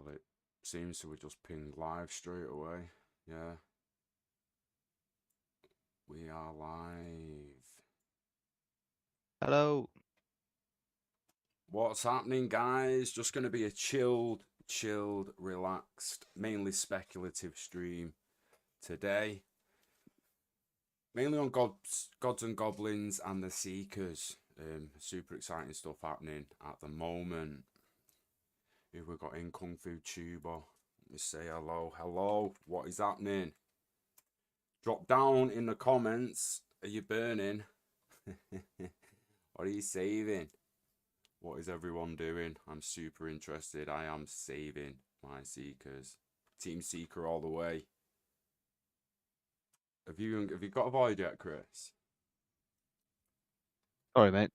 Well, it seems to have just pinged live straight away. Yeah. We are live. Hello. What's happening, guys? Just going to be a chilled, relaxed, mainly speculative stream today. Mainly on Gods and Goblins and the Seekers. Super exciting stuff happening at the moment. Here we've got in Kung Fu Tuber. Let me say hello. Hello. What is happening? Drop down in the comments. Are you burning? What are you saving? What is everyone doing? I'm super interested. I am saving my Seekers. Team Seeker all the way. Have you got a void yet, Chris? Sorry, mate.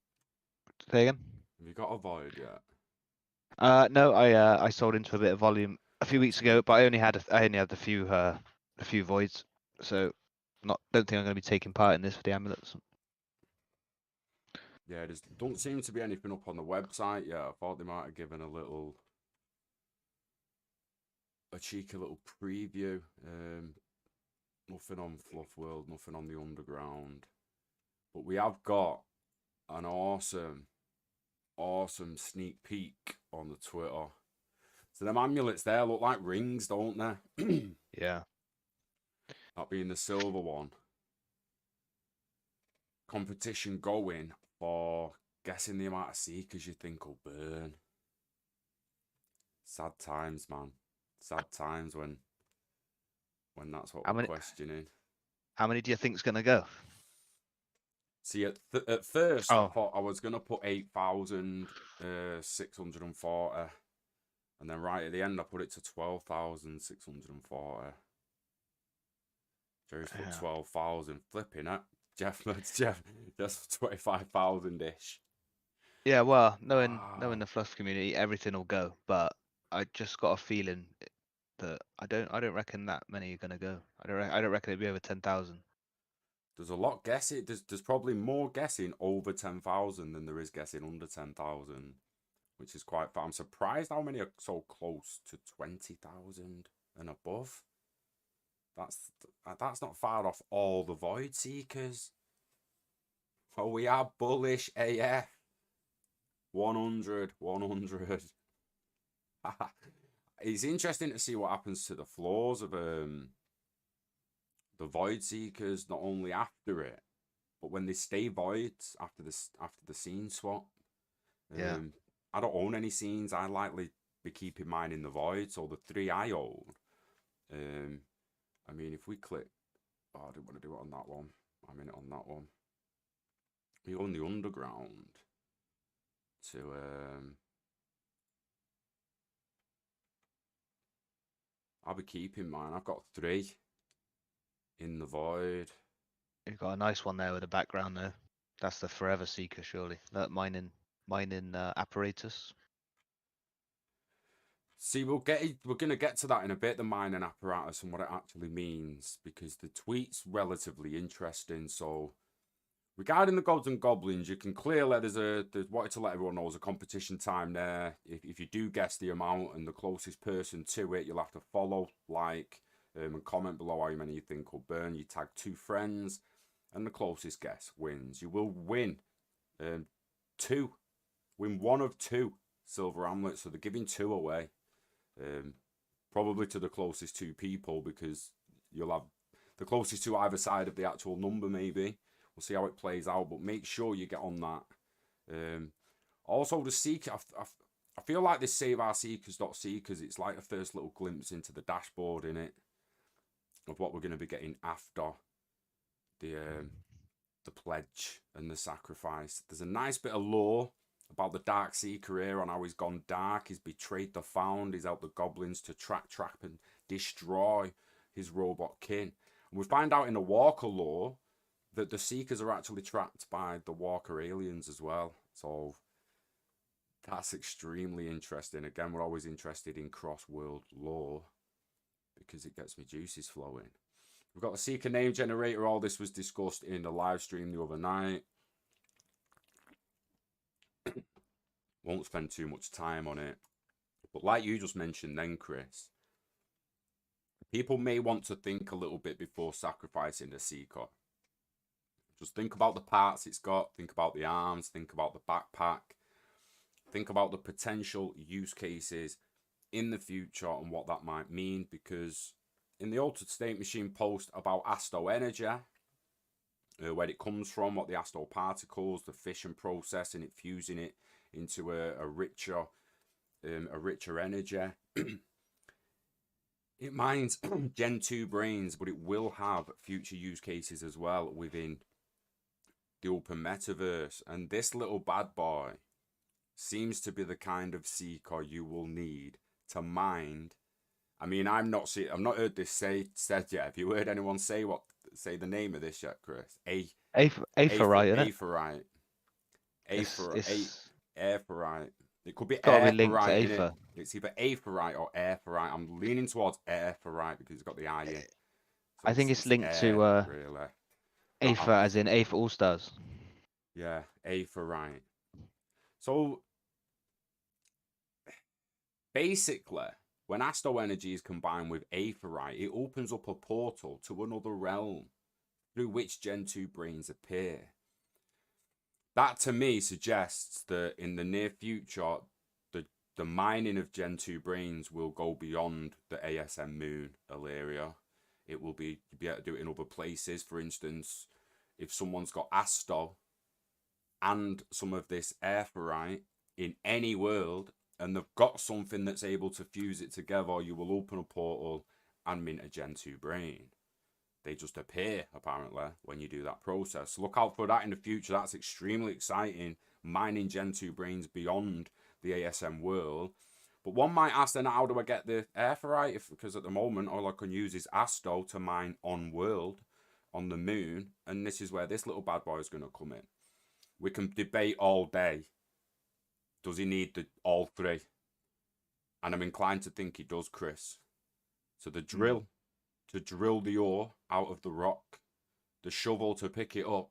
Say again. Have you got a void yet? No, I sold into a bit of volume a few weeks ago, but I only had a few voids, so don't think I'm going to be taking part in this for the amulets. Yeah, there don't seem to be anything up on the website yet. I thought they might have given a cheeky little preview. Nothing on Fluff World, nothing on the Underground, but we have got an awesome sneak peek on the Twitter. So them amulets there look like rings, don't they? Yeah. That being the silver one. Competition going for guessing the amount of Seekers you think will burn. Sad times, man. Sad times when that's what we're questioning. How many do you think's going to go? See, at first, I thought I was going to put 8,640. And then right at the end, I put it to 12,640. Jerry's put 12,000. Flipping it. Jeff, just 25,000-ish. Yeah, well, knowing the Fluff community, everything will go. But I just got a feeling that I don't reckon that many are going to go. I don't reckon it'll be over 10,000. There's a lot guessing. There's probably more guessing over 10,000 than there is guessing under 10,000, which is quite fun. I'm surprised how many are so close to 20,000 and above. That's not far off all the Void Seekers. Oh, we are bullish AF. 100. It's interesting to see what happens to the floors of the Void Seekers, not only after it, but when they stay voids after the scene swap. Yeah. I don't own any scenes. I likely be keeping mine in the void. So the 3 I own. I mean, if we click, I didn't want to do it on that one. I'm in it on that one. We own the Underground. To I'll be keeping mine. I've got 3 in the void. You've got a nice one there with the background there. That's the Forever Seeker, surely. That mining apparatus. See, we're gonna get to that in a bit, the mining apparatus and what it actually means, because the tweet's relatively interesting. So regarding the Gods and Goblins, you can clearly there's wanted to let everyone know there's a competition time there. If you do guess the amount and the closest person to it, you'll have to follow, like, and comment below how many you think will burn. You tag 2 friends, and the closest guess wins. You will win win 1 of 2 silver amulets. So they're giving 2 away. Probably to the closest 2 people, because you'll have the closest to either side of the actual number. Maybe we'll see how it plays out, but make sure you get on that. Also, the Seeker, I feel like this Save Our Seekers.Seekers, it's like a first little glimpse into the dashboard in it of what we're going to be getting after the pledge and the sacrifice. There's a nice bit of lore about the Dark Seeker here, on how he's gone dark, he's betrayed the Found, he's helped the Goblins to trap and destroy his robot kin. And we find out in the Walker lore that the Seekers are actually trapped by the Walker aliens as well. So that's extremely interesting. Again, we're always interested in cross-world lore because it gets me juices flowing. We've got the Seeker name generator. All this was discussed in the live stream the other night. Won't spend too much time on it. But like you just mentioned then, Chris, people may want to think a little bit before sacrificing a Seeker. Just think about the parts it's got, think about the arms, think about the backpack, think about the potential use cases in the future and what that might mean, because in the Altered State Machine post about Asto Energy, where it comes from, what the Asto particles, the fission process, and it fusing it into a richer energy. It mines Gen 2 brains, but it will have future use cases as well within the Open Metaverse. And this little bad boy seems to be the kind of Seeker you will need to mine. I mean, I've not heard this said yet. Have you heard anyone say the name of this yet, Chris? Aephorite, isn't it? Aephorite. It's Aephorite. It could be got to be linked to Aephorite, innit? Aether. It's either Aephorite or Aephorite. I'm leaning towards Aephorite because it's got the I in. So I think it's linked to really. Aether, as in Aether All Stars. Yeah, Aephorite. So basically, when Asto Energy is combined with Aephorite, it opens up a portal to another realm through which Gen 2 brains appear. That to me suggests that in the near future, the mining of Gen 2 brains will go beyond the ASM Moon area. It will be, you'll be able to do it in other places. For instance, if someone's got Asto and some of this Aephorite in any world, and they've got something that's able to fuse it together, you will open a portal and mint a Gen 2 brain. They just appear, apparently, when you do that process. Look out for that in the future. That's extremely exciting. Mining Gen 2 brains beyond the ASM world. But one might ask then, how do I get the Aephorite? Because at the moment, all I can use is Asto to mine on world, on the moon. And this is where this little bad boy is going to come in. We can debate all day. Does he need all three? And I'm inclined to think he does, Chris. So the drill to drill the ore out of the rock, the shovel to pick it up,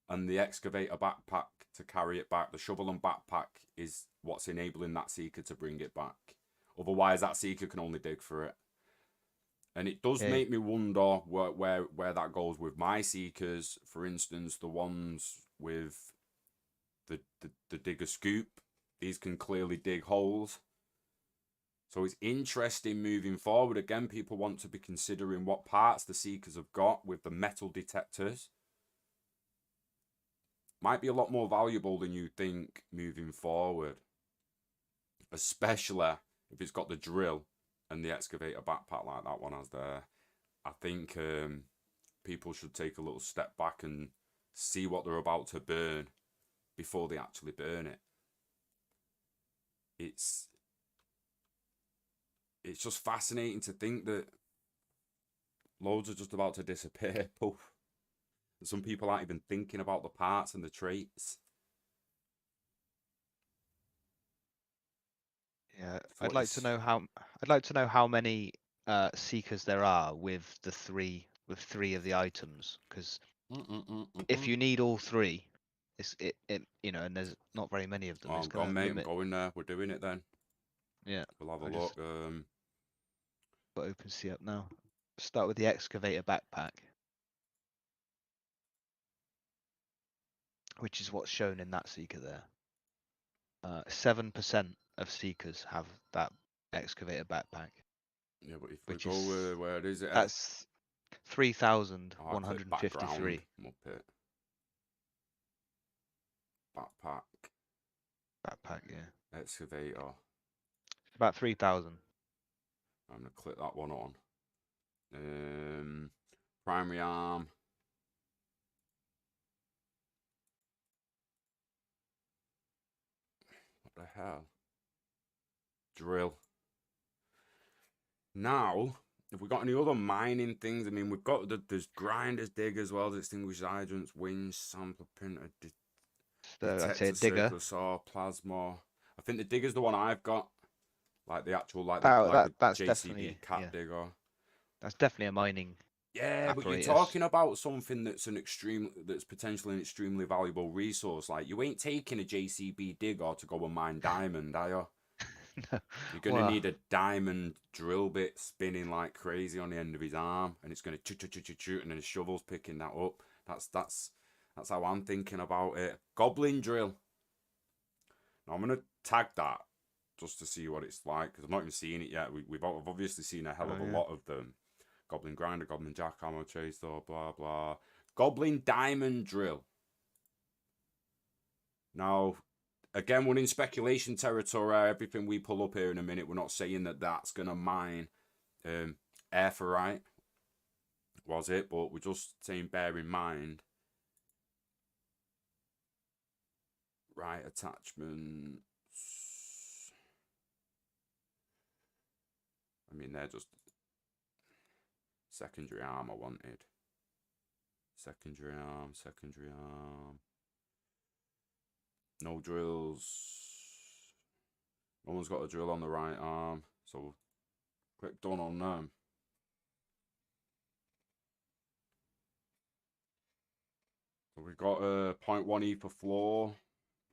and the excavator backpack to carry it back. The shovel and backpack is what's enabling that Seeker to bring it back. Otherwise, that Seeker can only dig for it. And it does make me wonder where that goes with my Seekers. For instance, the ones with the digger scoop. These can clearly dig holes. So it's interesting moving forward. Again, people want to be considering what parts the Seekers have got with the metal detectors. Might be a lot more valuable than you think moving forward. Especially if it's got the drill and the excavator backpack like that one has there. I think people should take a little step back and see what they're about to burn before they actually burn it. It's just fascinating to think that loads are just about to disappear. Poof. Some people aren't even thinking about the parts and the traits. Yeah, I'd like to know how many Seekers there are with three of the items, because if you need all three, it and there's not very many of them. Oh, God, mate, I'm going there. We're doing it then. Yeah, we'll have a look. Got OpenSea up now. Start with the excavator backpack, which is what's shown in that Seeker there. 7% of Seekers have that excavator backpack. Yeah, but if we go, where is it at? That's 3,153. Muppet. Backpack, yeah. Excavator. It's about 3,000. I'm going to click that one on. Primary arm. What the hell? Drill. Now, have we got any other mining things? I mean, we've got there's grinders, diggers, well, distinguished hydrants, winch, sampler, printer, I'd say a digger. circular saw, plasma. I think the digger's the one I've got. Like the actual, like that's JCB definitely cat digger. That's definitely a mining. Yeah, apparatus. But you're talking about something that's that's potentially an extremely valuable resource. Like, you ain't taking a JCB digger to go and mine diamond, are you? You're going to need a diamond drill bit spinning like crazy on the end of his arm, and it's going to choo, and then his shovel's picking that up. That's how I'm thinking about it. Goblin drill. Now I'm going to tag that just to see what it's like, because I've not even seen it yet. I've obviously seen a hell of a lot of them. Goblin grinder, goblin jackhammer, chaser, blah blah. Goblin diamond drill. Now, again, we're in speculation territory. Everything we pull up here in a minute, we're not saying that that's going to mine airferrite, was it? But we're just saying bear in mind. Right, attachments. I mean, they're just secondary arm I wanted. Secondary arm. No drills. No one's got a drill on the right arm, so click done on them. So we've got a 0.1 E per floor,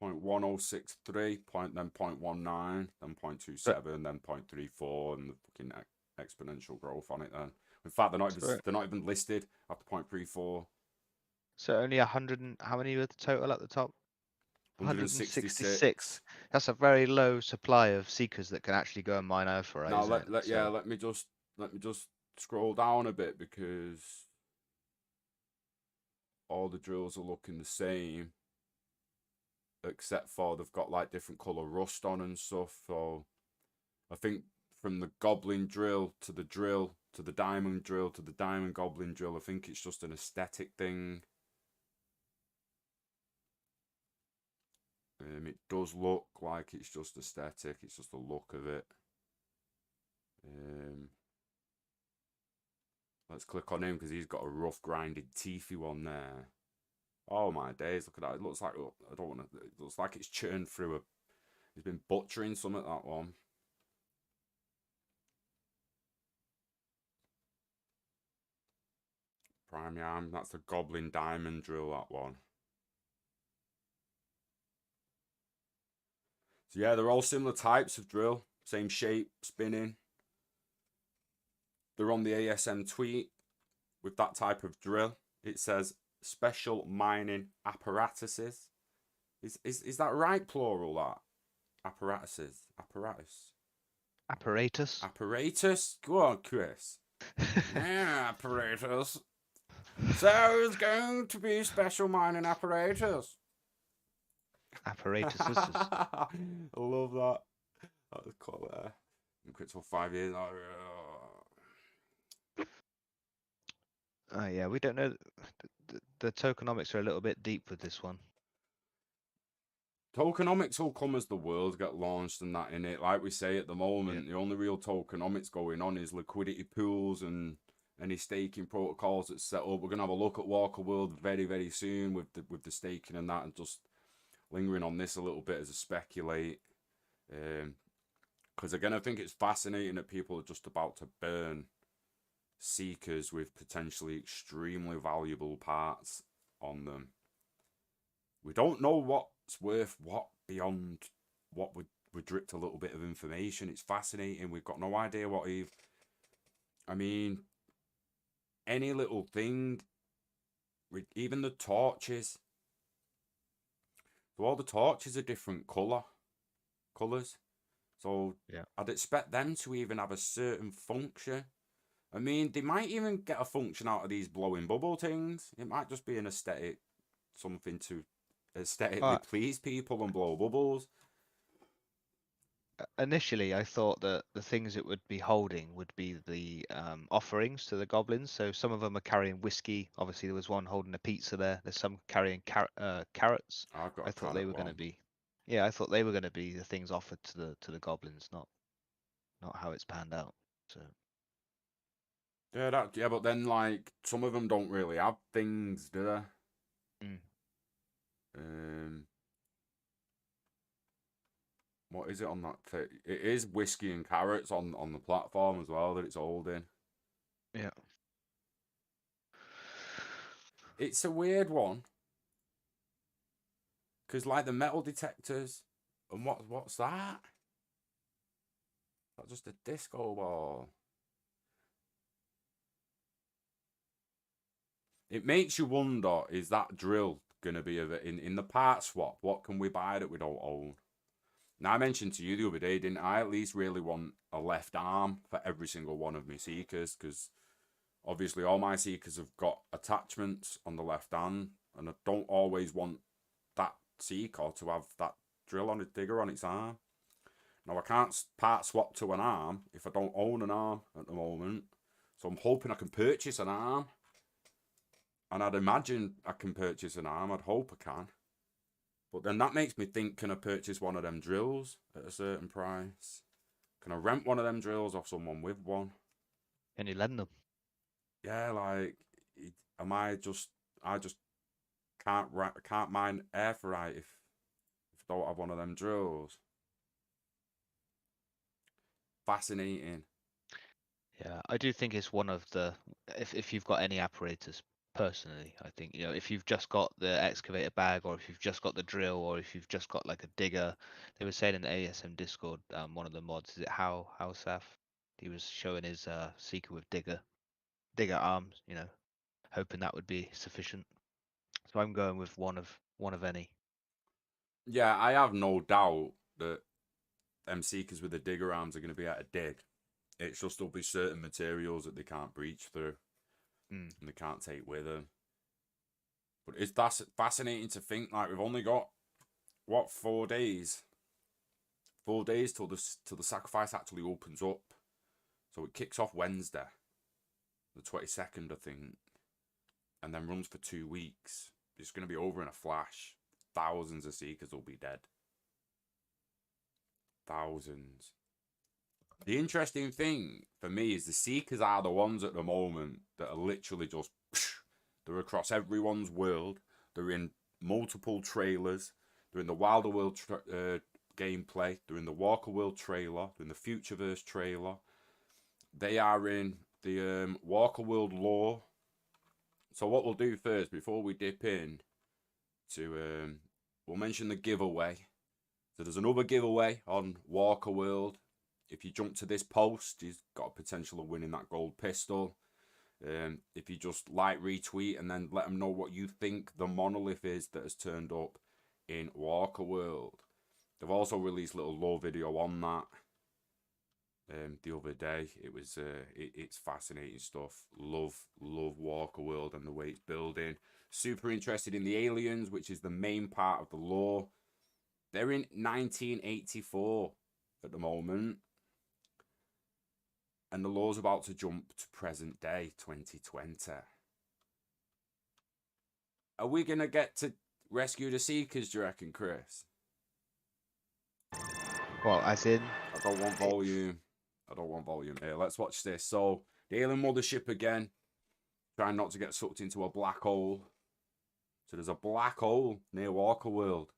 0.1063, then 0.19, then 0.27, then 0.34, and the fucking exponential growth on it then. In fact, they're not even listed after 0.34. So only 100 and how many were the total at the top? 166. That's a very low supply of seekers that can actually go and mine airferrite. Now let me just scroll down a bit, because all the drills are looking the same, except for they've got like different color rust on and stuff. So I think from the goblin drill to the diamond drill to the diamond goblin drill, I think it's just an aesthetic thing. It does look like it's just aesthetic. It's just the look of it. Let's click on him, because he's got a rough, grinded, teethy one there. Oh my days! Look at that. It looks like I don't want to. It looks like it's churned through a. He's been butchering some at that one. Prime arm. That's the goblin diamond drill. That one. So yeah, they're all similar types of drill. Same shape, spinning. They're on the ASM tweet with that type of drill. It says special mining apparatuses. Is that right, plural, that? Apparatuses. Apparatus? Go on, Chris. Yeah, apparatus. So it's going to be special mining apparatus. Apparatuses. I love that. That was cool there. Quit for 5 years. Yeah, we don't know. The tokenomics are a little bit deep with this one. Tokenomics will come as the world get launched and that in it. Like we say at the moment, the only real tokenomics going on is liquidity pools and any staking protocols that's set up. We're gonna have a look at Walker World very, very soon with the staking and that, and just lingering on this a little bit as a speculate. Because again, I think it's fascinating that people are just about to burn seekers with potentially extremely valuable parts on them. We don't know what's worth what beyond what would dripped a little bit of information. It's fascinating. We've got no idea what I mean, any little thing, even the torches. So all the torches are different colours. So I'd expect them to even have a certain function. I mean, they might even get a function out of these blowing bubble things. It might just be an aesthetic, something to aesthetically please people and blow bubbles. Initially, I thought that the things it would be holding would be the offerings to the goblins. So some of them are carrying whiskey. Obviously, there was one holding a pizza there. There's some carrying carrots. I thought they were going to be. Yeah, I thought they were going to be the things offered to the goblins, not how it's panned out. So. Yeah, but then like some of them don't really have things, do they? What is it on that thing? It is whiskey and carrots on the platform as well that it's holding. Yeah. It's a weird one. Because like the metal detectors, and what's that? That's just a disco ball. It makes you wonder, is that drill going to be in the part swap? What can we buy that we don't own? Now, I mentioned to you the other day, didn't I? At least really want a left arm for every single one of my Seekers, because obviously all my Seekers have got attachments on the left hand, and I don't always want that Seeker to have that drill on its digger on its arm. Now, I can't part swap to an arm if I don't own an arm at the moment, so I'm hoping I can purchase an arm. And I'd imagine I can purchase an arm. I'd hope I can. But then that makes me think, can I purchase one of them drills at a certain price? Can I rent one of them drills off someone with one? Can you lend them? Yeah, like, I just can't mine airferrite if I don't have one of them drills. Fascinating. Yeah, I do think it's one of the, if you've got any apparatus, personally, I think, if you've just got the excavator bag, or if you've just got the drill, or if you've just got like a digger. They were saying in the ASM Discord, one of the mods, is it how Saf? He was showing his Seeker with digger arms, hoping that would be sufficient. So I'm going with one of any. Yeah, I have no doubt that them Seekers with the digger arms are going to be able to dig. It's just there'll be certain materials that they can't breach through and they can't take with them. But that's fascinating to think, like, we've only got, what, 4 days? 4 days till the sacrifice actually opens up. So it kicks off Wednesday, the 22nd, I think, and then runs for 2 weeks. It's going to be over in a flash. Thousands of Seekers will be dead. Thousands. The interesting thing for me is the Seekers are the ones at the moment that are literally just, they're across everyone's world. They're in multiple trailers. They're in the Wilder World gameplay. They're in the Walker World trailer. They're in the FutureVerse trailer. They are in the Walker World lore. So what we'll do first, before we dip in to, we'll mention the giveaway. So there's another giveaway on Walker World. If you jump to this post, he's got a potential of winning that gold pistol. If you just like, retweet, and then let them know what you think the monolith is that has turned up in Walker World. They've also released a little lore video on that the other day. It was it's fascinating stuff. Love Walker World and the way it's building. Super interested in the aliens, which is the main part of the lore. They're in 1984 at the moment. And the lore's about to jump to present day, 2020. Are we going to get to rescue the Seekers, do you reckon, Chris? Well, as in? I don't want volume. I don't want volume here. Let's watch this. So, the alien mothership again. Trying not to get sucked into a black hole. So there's a black hole near Walker World.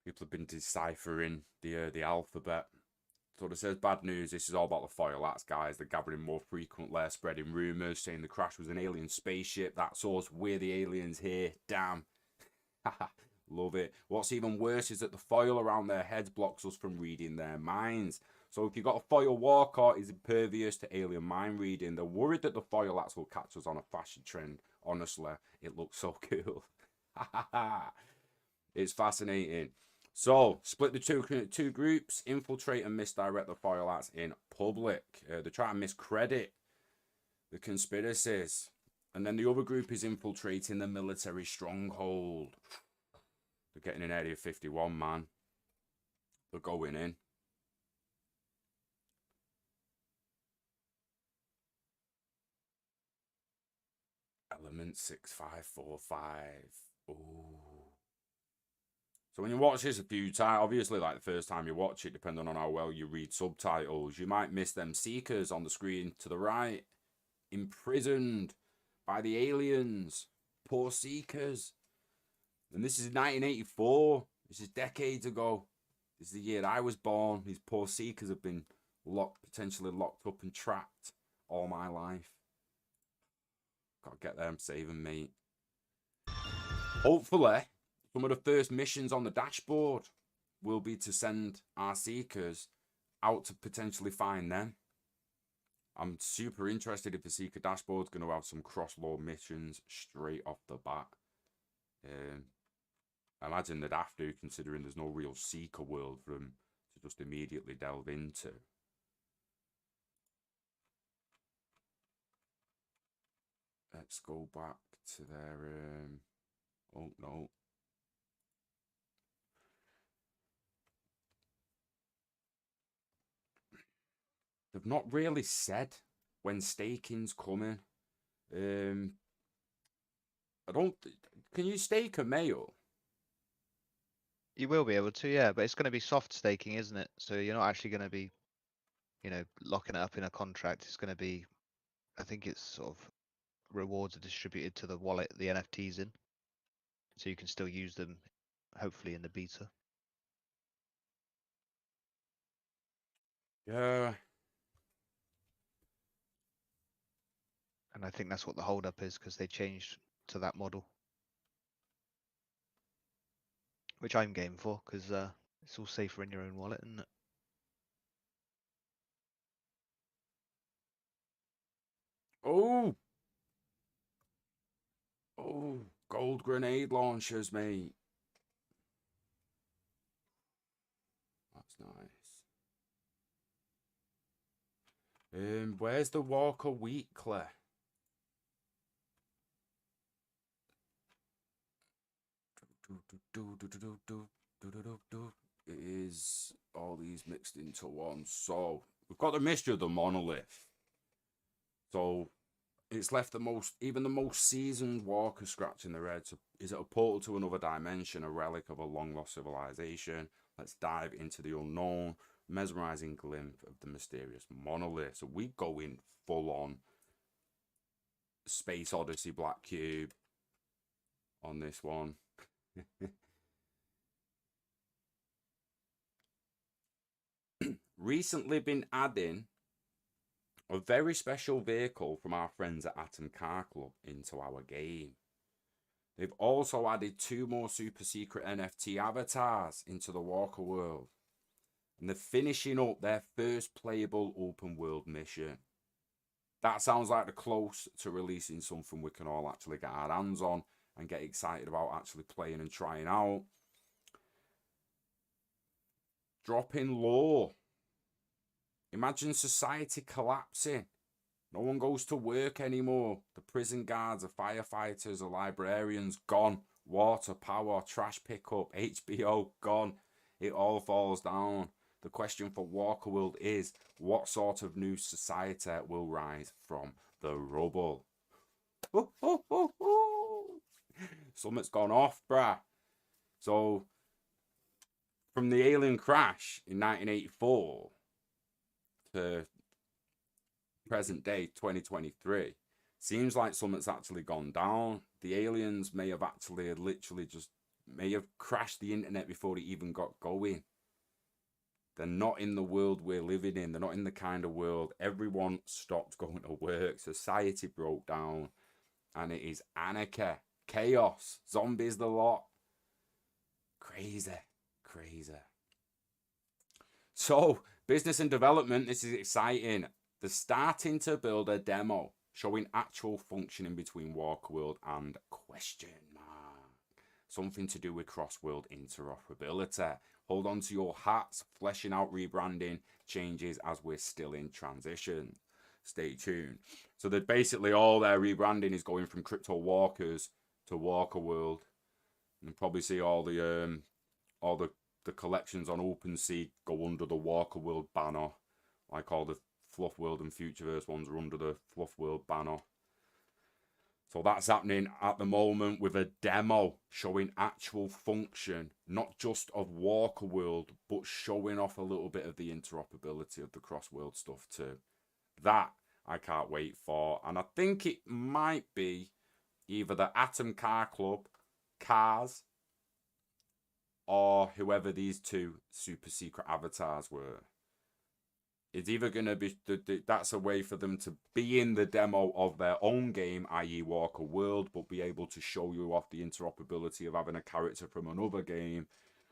People have been deciphering the alphabet. So it says bad news. This is all about the foil arts, guys. They're gathering more frequently, spreading rumours, saying the crash was an alien spaceship. That's us. We're the aliens here. Damn. Love it. What's even worse is that the foil around their heads blocks us from reading their minds. So if you've got a foil walker, is impervious to alien mind reading. They're worried that the foil arts will catch us on a fashion trend. Honestly, it looks so cool. It's fascinating. So, split the two groups, infiltrate and misdirect the foil arts in public. They're trying to miscredit the conspiracies. And then the other group is infiltrating the military stronghold. They're getting in Area 51, man. They're going in. Element 6545. Ooh. So when you watch this a few times, obviously, like the first time you watch it, depending on how well you read subtitles, you might miss them Seekers on the screen to the right. Imprisoned by the aliens. Poor Seekers. And this is 1984. This is decades ago. This is the year I was born. These poor Seekers have been potentially locked up and trapped all my life. Gotta get there and save them, mate. Hopefully, some of the first missions on the dashboard will be to send our seekers out to potentially find them. I'm super interested if the Seeker dashboard's going to have some cross-lore missions straight off the bat. I imagine they'd have to, considering there's no real Seeker world for them to just immediately delve into. Let's go back to their... oh, no. They've not really said when staking's coming. I don't... Can you stake a male? You will be able to, yeah, but it's going to be soft staking, isn't it? So you're not actually going to be, you know, locking it up in a contract. It's going to be, I think it's sort of rewards are distributed to the wallet the NFT's in. So you can still use them, hopefully, in the beta. Yeah. And I think that's what the holdup is, because they changed to that model. Which I'm game for, because it's all safer in your own wallet, isn't it? Oh! Oh, gold grenade launchers, mate. That's nice. Where's the Walker Weekly? It is all these mixed into one. So we've got the mystery of the monolith. So it's left even the most seasoned walker scratching their head. So is it a portal to another dimension, a relic of a long lost civilization? Let's dive into the unknown, mesmerizing glimpse of the mysterious monolith. So we go in full on Space Odyssey Black Cube on this one. Recently been adding a very special vehicle from our friends at Atom Car Club into our game. They've also added 2 more super secret NFT avatars into the Walker world. And they're finishing up their first playable open world mission. That sounds like they're close to releasing something we can all actually get our hands on and get excited about actually playing and trying out. Dropping lore. Imagine society collapsing. No one goes to work anymore. The prison guards, the firefighters, the librarians, gone. Water, power, trash pickup, HBO, gone. It all falls down. The question for Walker World is, what sort of new society will rise from the rubble? Something's gone off, bruh. So, from the alien crash in 1984 to present day 2023, seems like something's actually gone down. The aliens may have actually literally just may have crashed the internet before it even got going. They're not in the world we're living in. They're not in the kind of world. Everyone stopped going to work. Society broke down. And it is anarchy, chaos, zombies the lot. Crazy, crazy. So, business and development, this is exciting. They're starting to build a demo showing actual functioning between Walker World and question mark. Something to do with cross-world interoperability. Hold on to your hats, fleshing out rebranding changes as we're still in transition. Stay tuned. So that basically all their rebranding is going from Crypto Walkers to Walker World. And you'll probably see all the collections on OpenSea go under the Walker World banner, like all the Fluff World and FutureVerse ones are under the Fluff World banner. So that's happening at the moment with a demo showing actual function, not just of Walker World, but showing off a little bit of the interoperability of the cross-world stuff too. That I can't wait for. And I think it might be either the Atom Car Club, Cars, or whoever these 2 super secret avatars were. It's either going to be, that's a way for them to be in the demo of their own game, i.e. Walker World, but be able to show you off the interoperability of having a character from another game,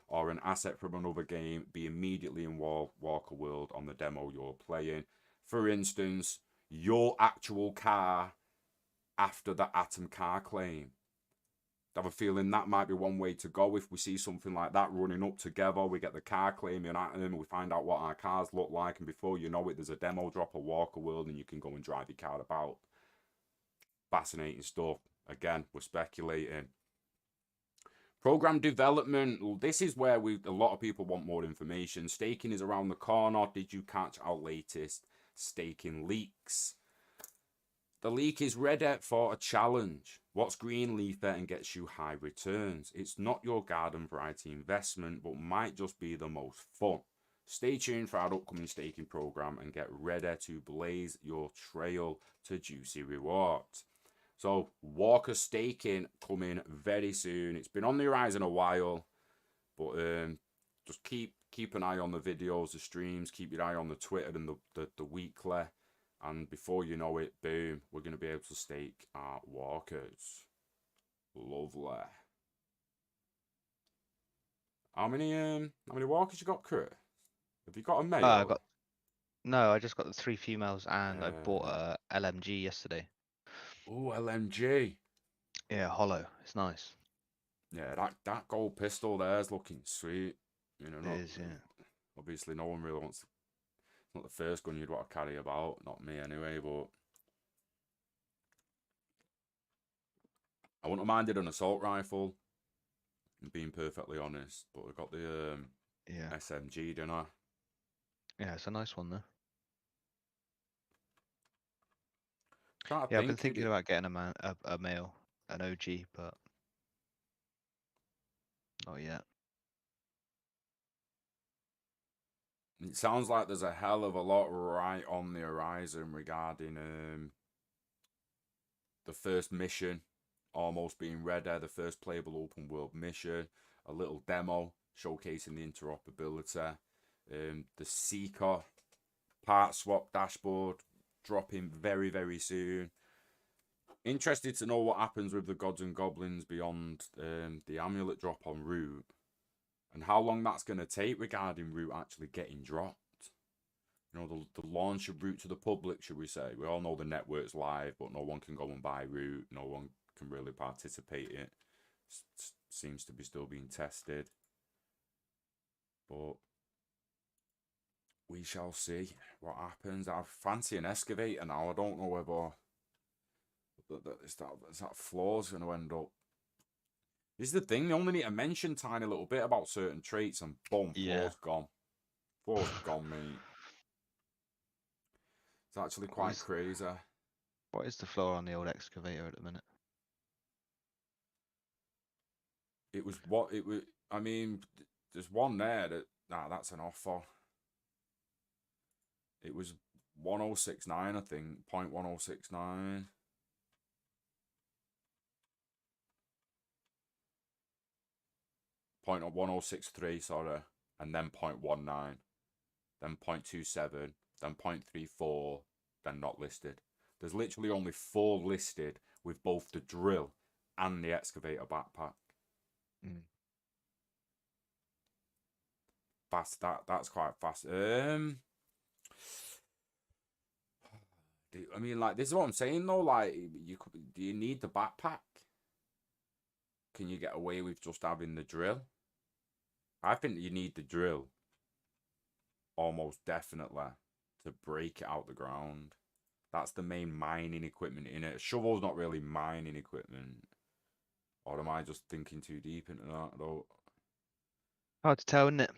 or an asset from another game be immediately in Walker World on the demo you're playing. For instance, your actual car after the Atom car claim. I have a feeling that might be one way to go. If we see something like that running up together, we get the car claim in Atom, we find out what our cars look like, and before you know it, there's a demo drop, a Walker World, and you can go and drive your car about. Fascinating stuff. Again, we're speculating. Program development. This is where a lot of people want more information. Staking is around the corner. Did you catch our latest staking leaks? The leak is ready for a challenge. What's Greenleaf and gets you high returns? It's not your garden variety investment, but might just be the most fun. Stay tuned for our upcoming staking program and get ready to blaze your trail to juicy rewards. So Walker staking coming very soon. It's been on the horizon a while, but just keep an eye on the videos, the streams. Keep your eye on the Twitter and the weekly. And before you know it, boom, we're going to be able to stake our Walkers. Lovely. How many Walkers you got, Kurt? Have you got a male? I just got the 3 females, and I bought a LMG yesterday. Oh, LMG. Yeah, hollow. It's nice. Yeah, that gold pistol there is looking sweet. You know, It is, yeah. Obviously, no one really wants. It's not the first gun you'd want to carry about. Not me, anyway. But I wouldn't have minded an assault rifle. Being perfectly honest, but I got the SMG, didn't I? Yeah, it's a nice one though. I've been thinking about getting a male, an OG, but not yet. It sounds like there's a hell of a lot right on the horizon regarding the first mission almost being ready, the first playable open world mission, a little demo showcasing the interoperability, the Seeker part swap dashboard dropping very, very soon. Interested to know what happens with the Gods and Goblins beyond the amulet drop on Root, and how long that's going to take regarding Root actually getting dropped. You know, the launch of Root to the public, should we say. We all know the network's live, but no one can go and buy Root. No one can really participate in it. Seems to be still being tested. But we shall see what happens. I fancy an excavator now. I don't know whether that floor's going to end up. This is the thing. They only need to mention a tiny little bit about certain traits, and boom, floor's gone. Floor's gone, mate. It's actually quite crazy. What is the floor on the old excavator at the minute? It was what it was. I mean, there's one there that's an offer. It was 1069, I think, 0.1069. Point 1063, sorry, and then 0.19, then 0.27, then 0.34, then not listed. There's literally only 4 listed with both the drill and the excavator backpack. That's quite fast. I mean, like, this is what I'm saying though. Like, do you need the backpack? Can you get away with just having the drill? I think you need the drill, almost definitely, to break it out the ground. That's the main mining equipment in it. A shovel's not really mining equipment. Or am I just thinking too deep into that, though? Hard to tell, isn't it?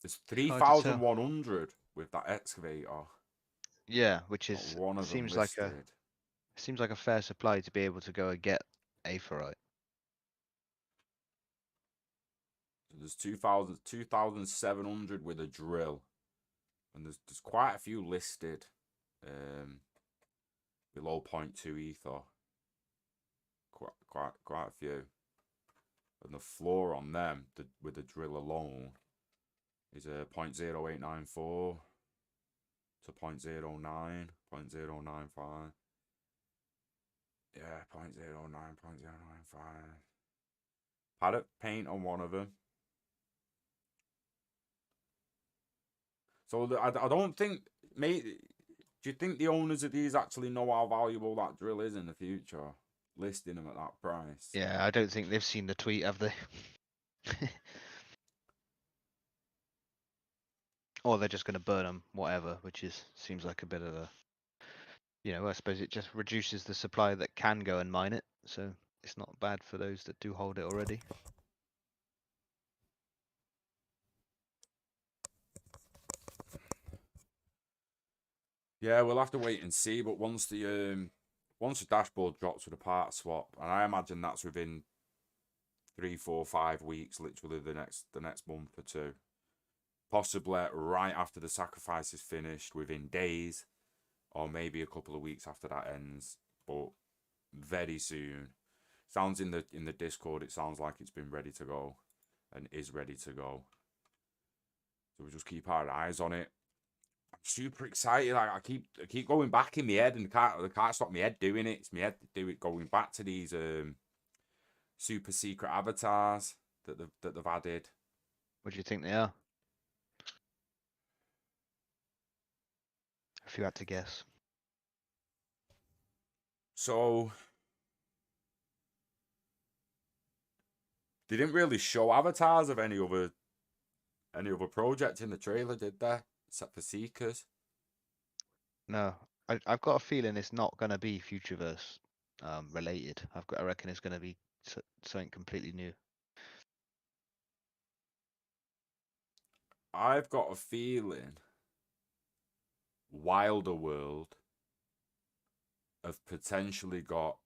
There's 3,100 with that excavator. Yeah, which is one of them listed. Seems like a fair supply to be able to go and get aephorite. So there's 2,700 with a drill, and there's quite a few listed below 0.2 ether. Quite a few, and the floor on them with the drill alone is a 0.0894 to 0.09, 0.095. Yeah, 0.09, 0.095. Paddock paint on one of them. So I don't think, mate. Do you think the owners of these actually know how valuable that drill is in the future? Listing them at that price. Yeah, I don't think they've seen the tweet, have they? Or they're just going to burn them, whatever, which seems like a bit of a, I suppose it just reduces the supply that can go and mine it, so it's not bad for those that do hold it already. Yeah, we'll have to wait and see. But once the dashboard drops with a part swap, and I imagine that's within 3, 4, 5 weeks, literally the next month or two, possibly right after the sacrifice is finished, within days, or maybe a couple of weeks after that ends, but very soon. Sounds in the Discord, it sounds like it's been ready to go and is ready to go. So we'll just keep our eyes on it. I'm super excited. I keep going back in my head, and can't stop my head doing it. It's my head going back to these super secret avatars that they've added. What do you think they are? If you had to guess. So they didn't really show avatars of any other project in the trailer, did they? Except for Seekers. No, I've got a feeling it's not going to be FutureVerse related. I reckon it's going to be something completely new. I've got a feeling Wilder World have potentially got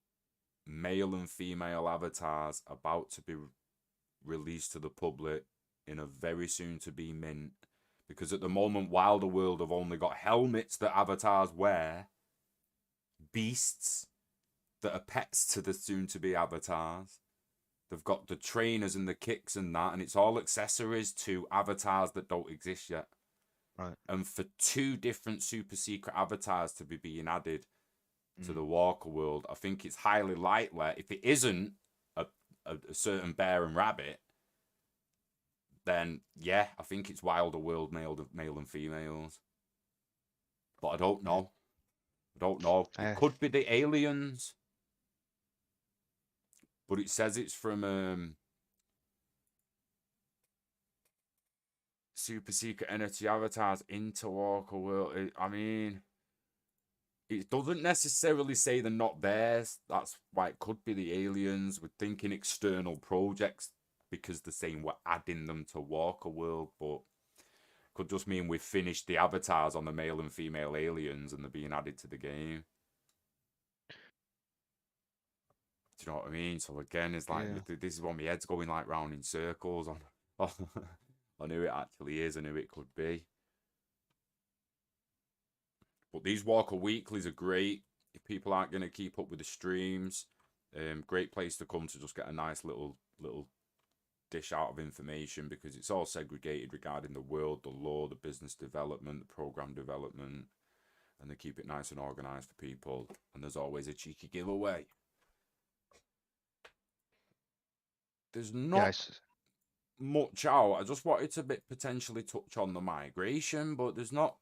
male and female avatars about to be released to the public in a very soon to be mint, because at the moment Wilder World have only got helmets that avatars wear, beasts that are pets to the soon to be avatars. They've got the trainers and the kicks and that, and it's all accessories to avatars that don't exist yet. Right. And for 2 different super secret avatars to be being added to the Walker world, I think it's highly likely, if it isn't a certain bear and rabbit, then yeah, I think it's Wilder World male and females. But I don't know. It could be the aliens, but it says it's from super secret entity avatars into Walker world. I mean, it doesn't necessarily say they're not theirs. That's why it could be the aliens. We're thinking external projects because they're saying we're adding them to Walker World, but could just mean we've finished the avatars on the male and female aliens and they're being added to the game. Do you know what I mean? So again, it's like, this is when my head's going like round in circles on who it actually is and who it could be. But these Walker Weeklies are great if people aren't going to keep up with the streams. Great place to come to just get a nice little dish out of information, because it's all segregated regarding the world, the law, the business development, the program development, and they keep it nice and organized for people. And there's always a cheeky giveaway. There's not much out. I just wanted to potentially touch on the migration, but there's not.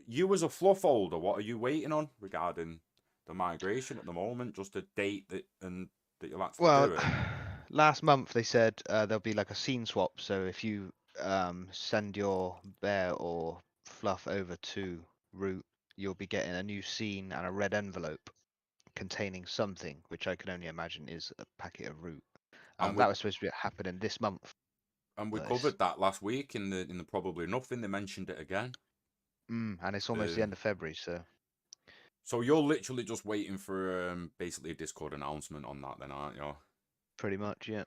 You as a fluff holder, what are you waiting on regarding the migration at the moment? Just a date that you'll actually do it? Last month they said there'll be like a scene swap. So if you send your bear or fluff over to Root, you'll be getting a new scene and a red envelope containing something, which I can only imagine is a packet of Root. That was supposed to be happening this month. And we covered that last week in the Probably Nothing. They mentioned it again. And it's almost the end of February, so. So you're literally just waiting for basically a Discord announcement on that, then, aren't you? Pretty much, yeah.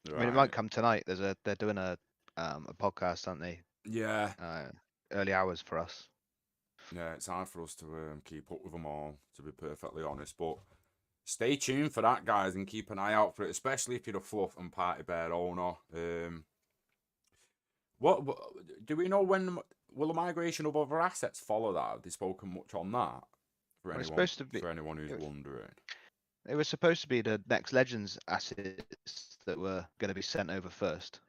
Right. I mean, it might come tonight. They're doing a podcast, aren't they? Yeah. Early hours for us. Yeah, it's hard for us to keep up with them all, to be perfectly honest. But stay tuned for that, guys, and keep an eye out for it, especially if you're a Fluff and Party Bear owner. What do we know when will the migration of other assets follow that? Have they spoken much on that? For anyone who's wondering. It was supposed to be the next Legends assets that were going to be sent over first.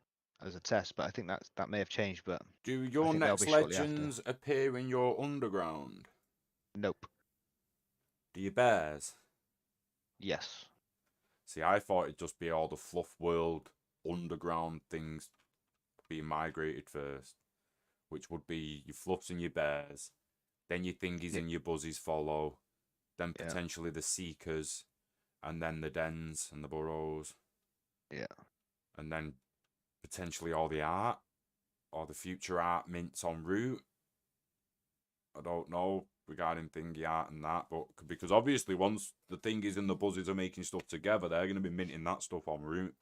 as a test, but I think that may have changed. But Do I your think they'll be next shortly after. legends appear in your underground? Nope. Do your bears? Yes. See, I thought it'd just be all the fluff world underground things being migrated first, which would be your fluffs and your bears, then your thingies Yeah. and your buzzies follow, then Yeah. potentially the seekers, and then the dens and the burrows. Yeah. And then potentially all the art or the future art mints en route. I don't know regarding thingy art and that, but because obviously once the thingies and the buzzies are making stuff together, they're going to be minting that stuff en route.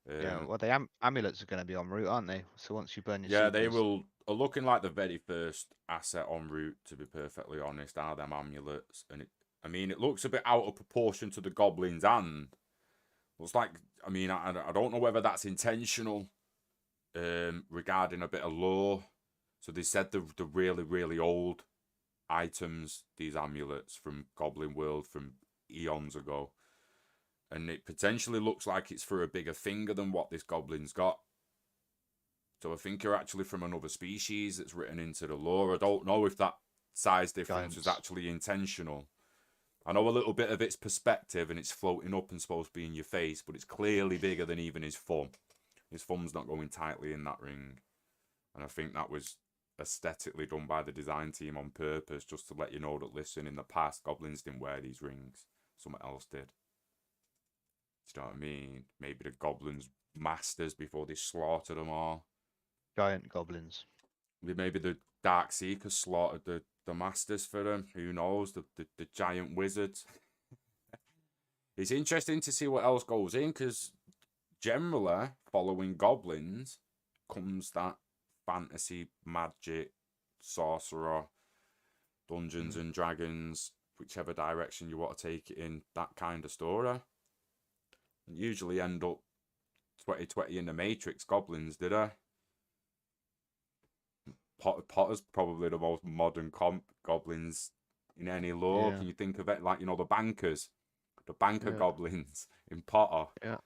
Yeah. Well, the amulets are going to be en route, aren't they? So once you burn your Yeah, they seekers, will. Are looking like the very first asset en route. To be perfectly honest, are them amulets, and it looks a bit out of proportion to the goblins, and looks like. I don't know whether that's intentional. Regarding a bit of lore, so they said the really really old items, these amulets from Goblin World from eons ago, and it potentially looks like it's for a bigger finger than what this goblin's got. So I think you're actually from another species that's written into the lore. I don't know if that size difference is actually intentional. I know a little bit of it's perspective and it's floating up and supposed to be in your face, but it's clearly bigger than even his thumb. His thumb's not going tightly in that ring. And I think that was aesthetically done by the design team on purpose, just to let you know that, listen, in the past, goblins didn't wear these rings. Someone else did. Do you know what I mean? Maybe the goblins' masters before they slaughtered them all. giant goblins. Maybe the Dark Seekers slaughtered the masters for them. Who knows? The giant wizards. It's interesting to see what else goes in, because generally, following goblins comes that fantasy, magic, sorcerer, Dungeons and Dragons, whichever direction you want to take it in, that kind of story. And usually end up 2020 in the Matrix goblins, did I? Potter's probably the most modern goblins in any lore. Yeah. Can you think of it? Like, the bankers, the banker goblins in Potter. Yeah.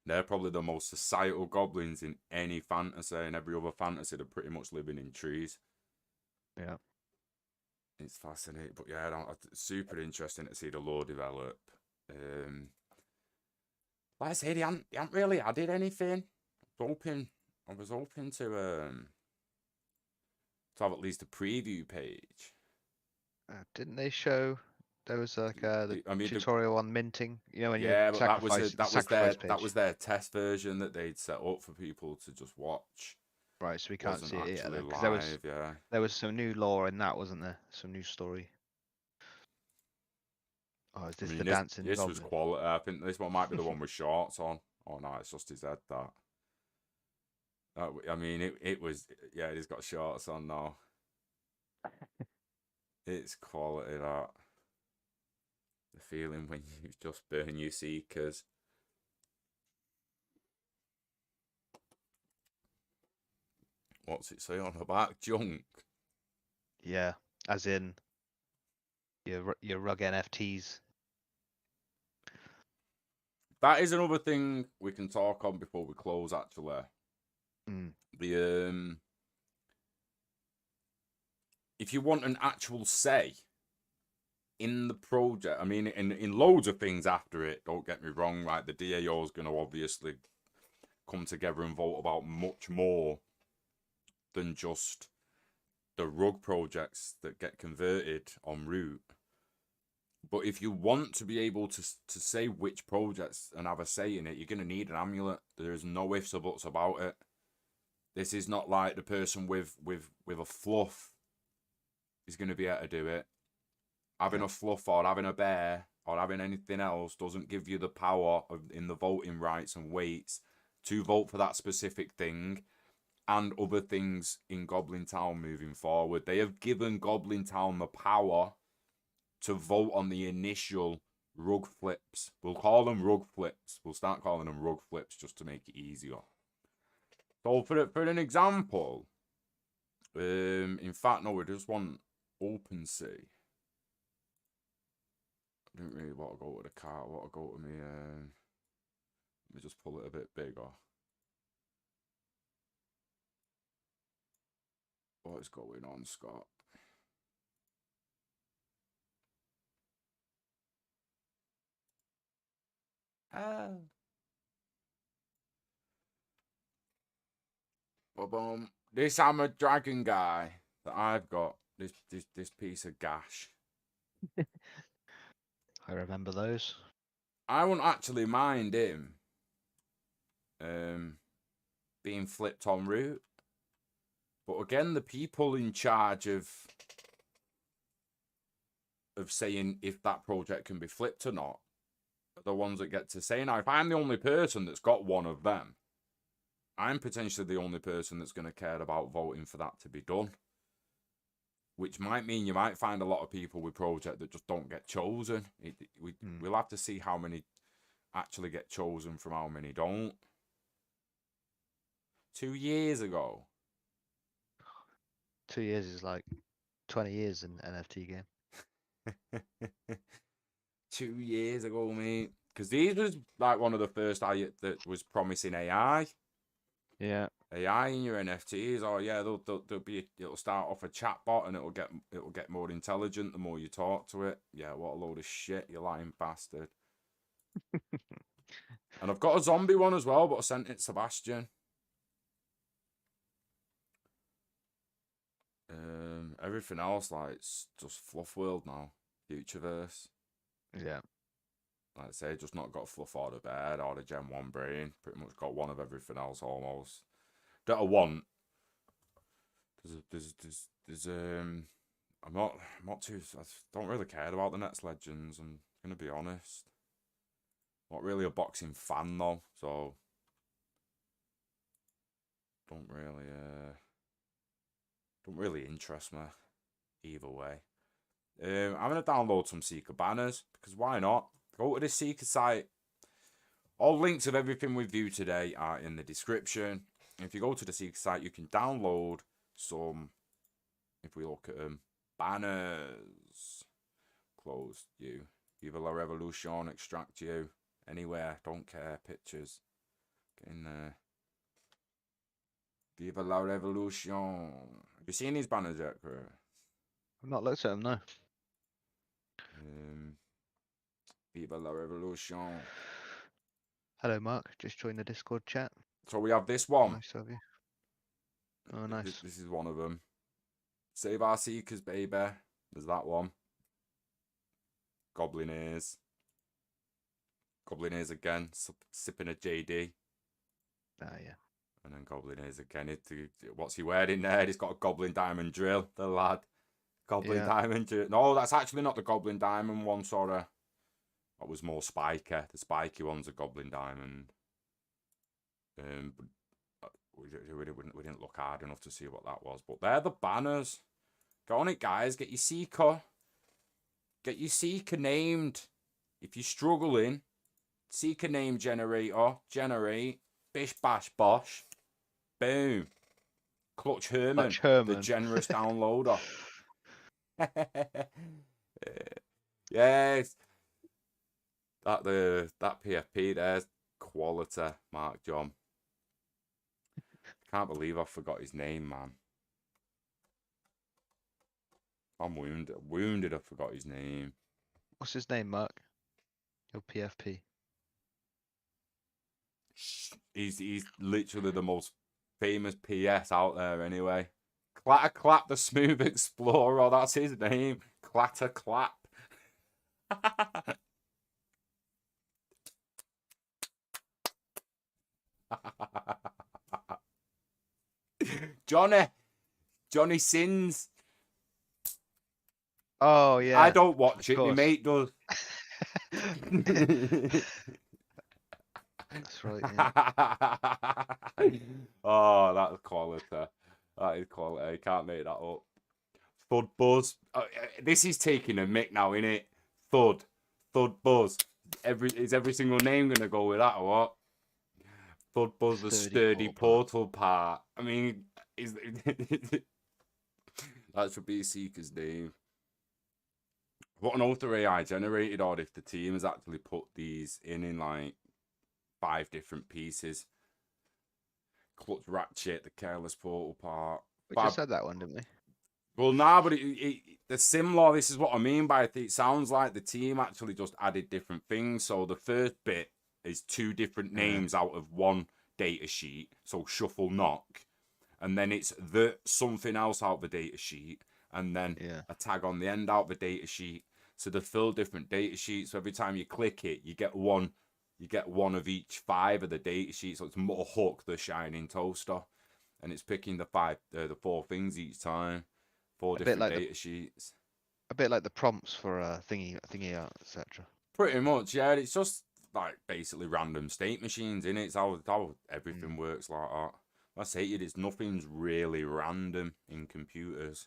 They're probably the most societal goblins in any fantasy, and every other fantasy they're pretty much living in trees. Yeah. It's fascinating, but yeah, it's super interesting to see the lore develop. Like I said, they haven't really added anything. I was hoping to have at least a preview page. Didn't they show there was like the tutorial on minting? When you but sacrifice that was their test version that they'd set up for people to just watch. Right, so we can't see it yet then, because there was some new lore in that, wasn't there? Some new story. Oh, is this the dancing This goblin? was quality. I think this one might be the one with shorts on. Oh no, it's just his head. It was. Yeah, he's got shorts on now. It's quality, that. The feeling when you just burn your seekers. What's it say on the back? Junk. Yeah, as in your rug NFTs. That is another thing we can talk on before we close, actually. The if you want an actual say in the project, in loads of things after it, don't get me wrong, right? The DAO is going to obviously come together and vote about much more than just the rug projects that get converted en route. But if you want to be able to say which projects and have a say in it, you're going to need an amulet. There's no ifs or buts about it. This is not like the person with a fluff is going to be able to do it. Having a fluff or having a bear or having anything else doesn't give you the power in the voting rights and weights to vote for that specific thing and other things in Goblin Town moving forward. They have given Goblin Town the power to vote on the initial rug flips. We'll call them rug flips. We'll start calling them rug flips just to make it easier. So for an example, in fact, no, we just want OpenSea. I didn't really want to go to the car. I want to go to me. Let me just pull it a bit bigger. What is going on, Scott? Boom. This Hammer Dragon guy that I've got, this piece of gash. I remember those. I wouldn't actually mind him being flipped en route. But again, the people in charge of saying if that project can be flipped or not are the ones that get to say. Now, if I'm the only person that's got one of them, I'm potentially the only person that's going to care about voting for that to be done. Which might mean you might find a lot of people with project that just don't get chosen. We'll have to see how many actually get chosen from how many don't. 2 years ago. 2 years is like 20 years in NFT game. 2 years ago, mate. Because these was like one of the first that was promising AI. Yeah. AI in your NFTs. Oh yeah, it'll start off a chatbot and it'll get more intelligent the more you talk to it. Yeah, what a load of shit, you lying bastard. And I've got a zombie one as well, but I sent it Sebastian. Everything else like it's just fluff world now. FutureVerse. Yeah. Like I say, just not got fluff or the bed or the Gen 1 brain. Pretty much got one of everything else almost. That I want. There's I'm not too. I don't really care about the Nets Legends. I'm gonna be honest. Not really a boxing fan though, so don't really interest me either way. I'm gonna download some Seeker banners because why not? Go to the Seeker site. All links of everything we view today are in the description. If you go to the Seeker site, you can download some. If we look at them, banners. Close you. Viva la Revolution. Extract you. Anywhere. Don't care. Pictures. Get in there. Viva la Revolution. Have you seen these banners yet, Crew? I've not looked at them, no. Viva la Revolution. Hello, Mark. Just joined the Discord chat. So we have this one. Nice of you. Oh, nice. This is one of them. Save our Seekers, baby. There's that one. Goblin ears. Goblin ears again. Sipping a JD. Ah, yeah. And then Goblin ears again. What's he wearing there? He's got a Goblin Diamond drill. The lad. Goblin Diamond drill. No, that's actually not the Goblin Diamond one, sorry. That was more spiky. The spiky one's a Goblin Diamond. We didn't look hard enough to see what that was. But they're the banners. Go on it, guys. Get your Seeker. Get your Seeker named. If you're struggling, Seeker name generator. Generate. Bish, bash, bosh. Boom. Clutch Herman. The generous downloader. Yes. That PFP there's quality, Mark John. Can't believe I forgot his name, man. I'm wounded I forgot his name. What's his name, Mark? Your PFP. He's literally the most famous PS out there anyway. Clatter Clap the Smooth Explorer, that's his name. Clatter Clap. Johnny Sins. Oh yeah. I don't watch it, my mate does. That's right, yeah. Oh, that's quality. That is quality. You can't make that up. Thud Buzz. This is taking a mick now, innit? Thud Buzz. Is every single name gonna go with that or what? Thud Buzz, the sturdy portal part. I mean, that should be Seeker's name. What an author AI generated, or if the team has actually put these in like 5 different pieces. Clutch Ratchet, the careless portal part, We But just said that one, didn't we? well, nah, but the similar. This is what I mean by it. It sounds like the team actually just added different things. So the first bit is 2 different names out of one data sheet. So shuffle knock, and then it's the something else out of the data sheet, and then a tag on the end out of the data sheet. So they fill different data sheets. So every time you click it, you get one. You get one of each 5 of the data sheets. So it's more Hook, the shining toaster, and it's picking the 4 things each time. 4 different data sheets. A bit like the prompts for thingy, etc. Pretty much, yeah. It's just like basically random state machines, innit? It's how everything works like that. Let's hate it. It's nothing's really random in computers.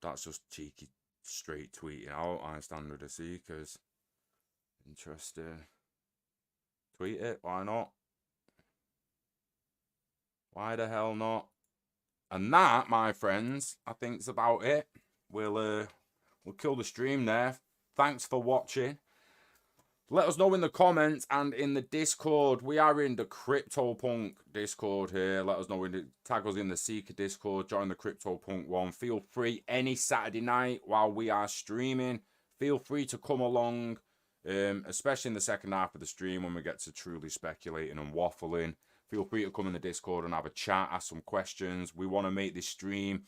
That's just cheeky, straight tweeting out. I stand with the seekers. Interesting. Tweet it. Why not? Why the hell not? And that, my friends, I think's about it. We'll kill the stream there. Thanks for watching. Let us know in the comments and in the Discord. We are in the CryptoPunk Discord here. Let us know tag us in the Seeker Discord. Join the CryptoPunk one. Feel free any Saturday night while we are streaming. Feel free to come along, especially in the second half of the stream when we get to truly speculating and waffling. Feel free to come in the Discord and have a chat, ask some questions. We want to make this stream,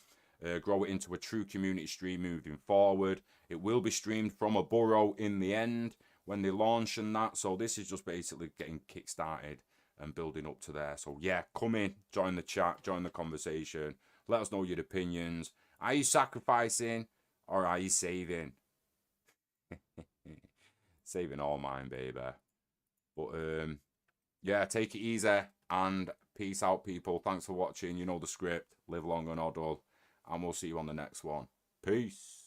grow it into a true community stream moving forward. It will be streamed from a burrow in the end when they launch and that. So this is just basically getting kick-started and building up to there. So yeah, come in, join the chat, join the conversation. Let us know your opinions. Are you sacrificing or are you saving? Saving all mine, baby. But yeah, take it easy and peace out, people. Thanks for watching. You know the script. Live long and oddle. And we'll see you on the next one. Peace.